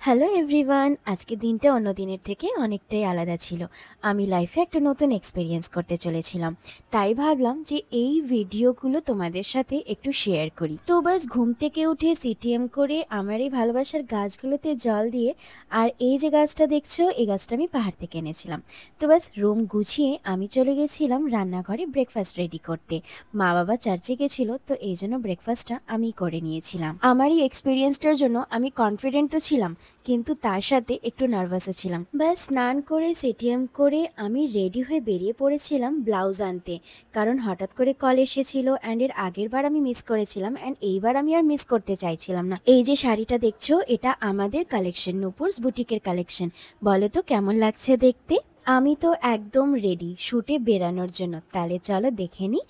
Hello everyone, আজকে দিনটা অন্য দিনের থেকে অনেকটাই আলাদা ছিল। আমি লাইফে একটা নতুন এক্সপেরিয়েন্স করতে চলেছিলাম, তাই ভাবলাম যে এই ভিডিওগুলো তোমাদের সাথে একটু শেয়ার করি। তো বাস ঘুম থেকে উঠে সিটিএম করে আমার এই ভালোবাসার গাছগুলোতে জল দিয়ে, আর এই যে গাছটা দেখছো, এই গাছটা আমি পাহাড় থেকে এনেছিলাম। তো বাস রুম গুছিয়ে আমি চলে গেছিলাম রান্নাঘরে ব্রেকফাস্ট রেডি করতে। মা বাবা চার্চে গেছিলো, তো এই জন্য ব্রেকফাস্টটা আমি করে নিয়েছিলাম। আমার এই এক্সপিরিয়েন্সটার জন্য আমি কনফিডেন্ট তো ছিলাম, কিন্তু তার সাথে একটু নার্ভাসও ছিলাম। ব্যাস স্নান করে সিটিএম করে আমি রেডি হয়ে বেরিয়ে পড়েছিলাম ব্লাউজ আনতে, কারণ হঠাৎ করে কল এসেছিল অ্যান্ড এর আগের বার আমি মিস করেছিলাম অ্যান্ড এইবার আমি আর মিস করতে চাইছিলাম না। এই যে শাড়িটা দেখছো, এটা আমাদের কালেকশন, নূপুরস বুটিকের কালেকশন। বলো তো কেমন লাগছে দেখতে? আমি তো একদম রেডি শ্যুটে বেরানোর জন্য। তাহলে চলো দেখে নিই।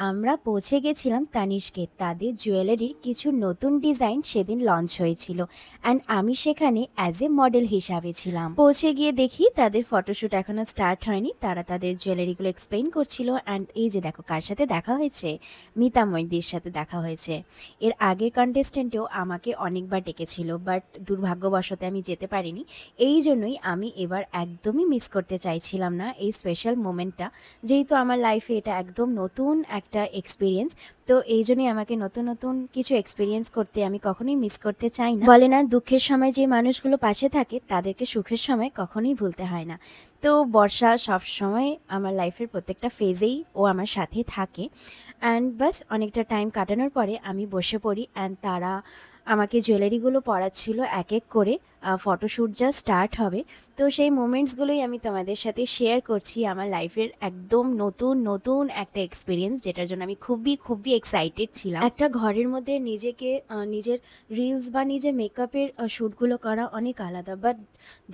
আমরা পৌঁছে গেছিলাম তানিষ্কে, তাদের জুয়েলারির কিছু নতুন ডিজাইন সেদিন লঞ্চ হয়েছিল অ্যান্ড আমি সেখানে অ্যাজ এ মডেল হিসাবে ছিলাম। পৌঁছে গিয়ে দেখি তাদের ফটোশ্যুট এখনো স্টার্ট হয়নি, তারা তাদের জুয়েলারিগুলো এক্সপ্লেন করছিল। অ্যান্ড এই যে দেখো কার সাথে দেখা হয়েছে, মিতা মৈদির সাথে দেখা হয়েছে। এর আগের কন্টেস্টেন্টেও আমাকে অনেকবার ডেকেছিল, বাট দুর্ভাগ্যবশত আমি যেতে পারিনি। এই জন্যই আমি এবার একদমই মিস করতে চাইছিলাম না এই স্পেশাল মোমেন্টটা, যেহেতু আমার লাইফে এটা একদম নতুন একটা এক্সপিরিয়েন্স। তো এই জন্যই আমাকে নতুন নতুন কিছু এক্সপিরিয়েন্স করতে আমি কখনোই মিস করতে চাই না। বলে না, দুঃখের সময় যে মানুষগুলো পাশে থাকে তাদেরকে সুখের সময় কখনোই ভুলতে হয় না। তো বর্ষা সব সময় আমার লাইফের প্রত্যেকটা ফেজেই ও আমার সাথে থাকে। অ্যান্ড বাস অনেকটা টাইম কাটানোর পরে আমি বসে পড়ি অ্যান্ড তারা আমাকে জুয়েলারিগুলো পরাচ্ছিল এক এক করে। ফটোশ্যুট যা স্টার্ট হবে, তো সেই মোমেন্টসগুলোই আমি তোমাদের সাথে শেয়ার করছি। আমার লাইফের একদম নতুন নতুন একটা এক্সপিরিয়েন্স, যেটার জন্য আমি খুবই খুবই এক্সাইটেড ছিলাম। একটা ঘরের মধ্যে নিজেকে নিজের রিলস বা নিজের মেকআপের শ্যুটগুলো করা অনেক আলাদা, বাট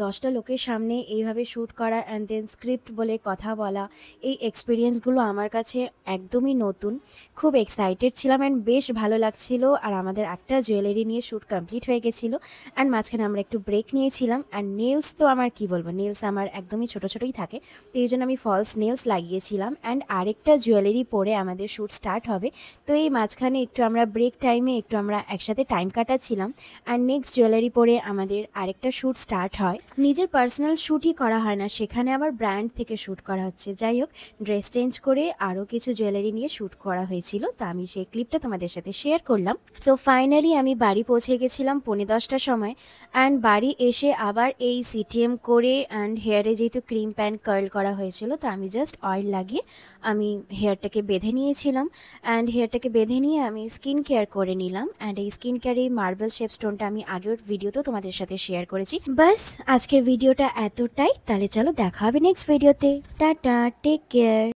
10টা লোকের সামনে এইভাবে শ্যুট করা অ্যান্ড দেন স্ক্রিপ্ট বলে কথা বলা, এই এক্সপিরিয়েন্সগুলো আমার কাছে একদমই নতুন। খুব এক্সাইটেড ছিলাম অ্যান্ড বেশ ভালো লাগছিল। আর আমাদের একটা জুয়েলারি নিয়ে শ্যুট কমপ্লিট হয়ে গেছিলো অ্যান্ড মাঝখানে আমরা একটু ব্রেক নিয়েছিলাম। অ্যান্ড নেলস তো আমার কি বলবো, নেলস আমার একদমই ছোটো ছোটোই থাকে, তো এই জন্য আমি ফলস নেলস লাগিয়েছিলাম। অ্যান্ড আরেকটা জুয়েলারি পরে আমাদের শ্যুট স্টার্ট হবে। তো এই মাঝখানে একটু আমরা ব্রেক টাইমে একটু আমরা একসাথে টাইম কাটাচ্ছিলাম অ্যান্ড নেক্সট জুয়েলারি পরে আমাদের আরেকটা শ্যুট স্টার্ট হয়। নিজের পার্সোনাল শ্যুটই করা হয় না, সেখানে আবার ব্র্যান্ড থেকে শ্যুট করা হচ্ছে। যাই হোক, ড্রেস চেঞ্জ করে আরও কিছু জুয়েলারি নিয়ে শ্যুট করা হয়েছিল, তো আমি সেই ক্লিপটা তোমাদের সাথে শেয়ার করলাম। সো ফাইনালি আমি বাড়ি পৌঁছে গেছিলাম 10:45টার সময়। অ্যান্ড বাড়ি এসে আবার এই সিটিএম করে অ্যান্ড হেয়ারে যেহেতু ক্রিম প্যান্ট কার্ল করা হয়েছিল, তো আমি জাস্ট অয়েল লাগিয়ে আমি হেয়ারটাকে বেঁধে নিয়েছিলাম। অ্যান্ড হেয়ারটাকে বেঁধে নিয়ে আমি স্কিন কেয়ার করে নিলাম। অ্যান্ড এই স্কিন কেয়ার, এই মার্বেল শেপ স্টোনটা আমি আগের ভিডিওতেও তোমাদের সাথে শেয়ার করেছি। বাস আজকের ভিডিওটা এতটাই, তাহলে চলো দেখা হবে নেক্সট ভিডিওতে। Tata, take care.